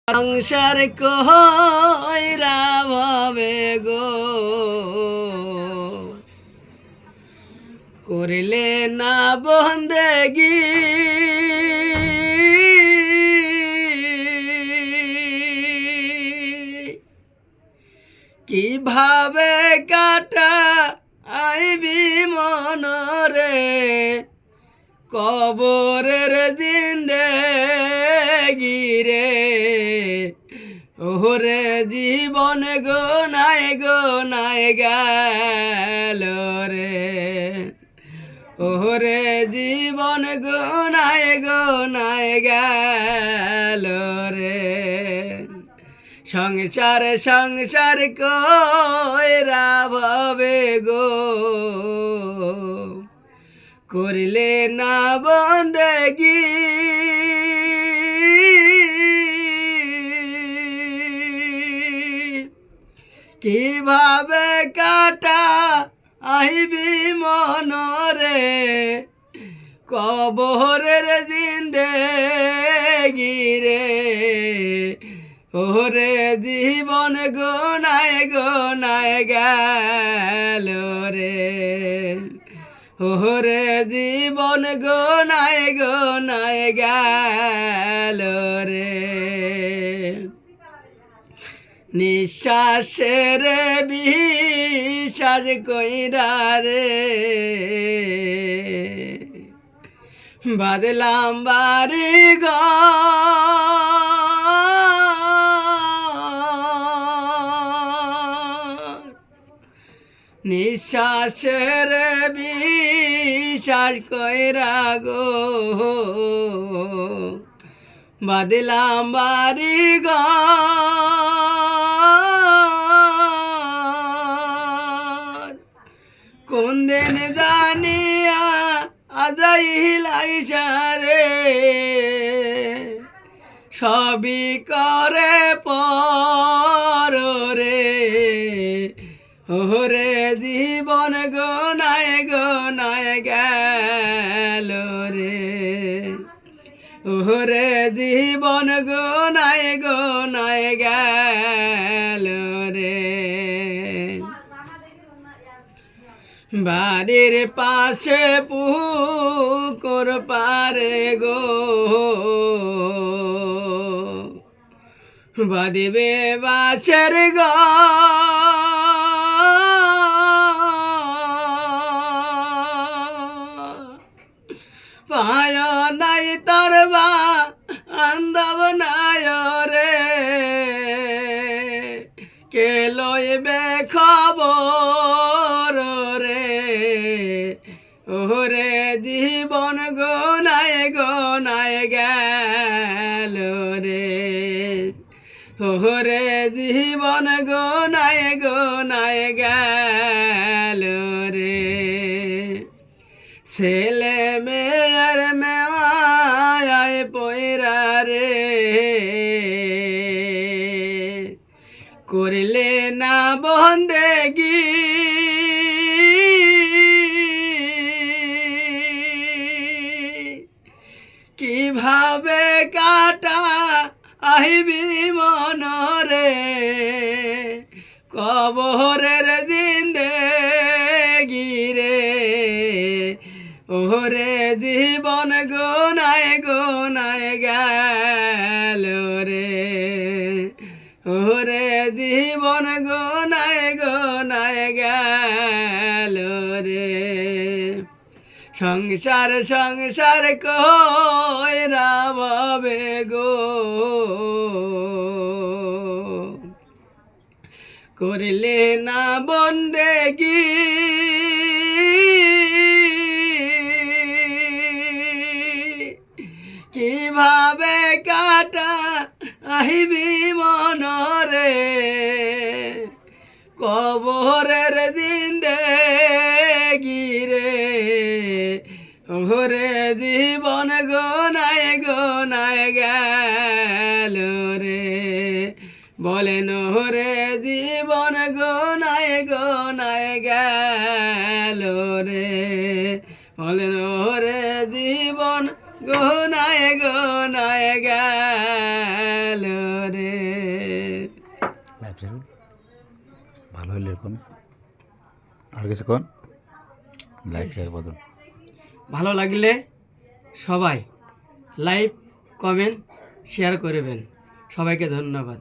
সংসার কইরা ভাবে গো করিলে না বন্দেগি কিভাবে কাটা আইবি মনরে কবরের জিন্দেগি রে ওরে জীবন গোনায় গেল রে ওরে জীবন গোনায় গেল রে সংসার কইরা ভাবে গো করিলে না বন্দেগি কিভাবে কাটা আইবি মনরে কবরের জিন্দেগি রে ওরে জীবন গোনায় গেল রে ওরে জীবন গোনায় গেল রে নিঃশ্বাসের বিশ্বাস কইরা রে বাদলাম বাড়ি নিঃশ্বাসের বিশ্বাস কইরা গো বাদলাম বাড়ি কোন দিন জানিয়া আজরাইল আইসা রে সবই করে পর রে ওরে জীবন গোনায় গেল রে ওরে জীবন গোনায় গেল রে বাড়ির পাশে পুকুর পারে গো বাদিবে বাছের গো পায় নাই তার বা আন্দব নাই রে কে লইবে খবর রে ওরে জীবন গোনায় গেল রে ওরে জীবন গোনায় গেল রে ছেলে মেয়ের মেয়ায় পয়রা রে করিলে না বন্দেগি কিভাবে কাটা আইবি মনরে কবরের জিন্দেগি রে ওরে জীবন গোনায় গেল রে ওরে জীবন গোনায় গেল রে সংসার কইরা ভাবে গো করিলে না বন্দেগি কিভাবে কাটা আহিবি মনরে কবরের জিন্দেগি রে ওরে জীবন গোনায় গেল রে বলেন ওরে জীবন গোনায় গেল রে বলেন ওরে জীবন গোনায় গেল রে। সাবস্ক্রাইব ভালো হলে এরকম আর কিছু কোন লাইক শেয়ার বদল ভালো লাগলে সবাই লাইক কমেন্ট শেয়ার করবেন। সবাইকে ধন্যবাদ।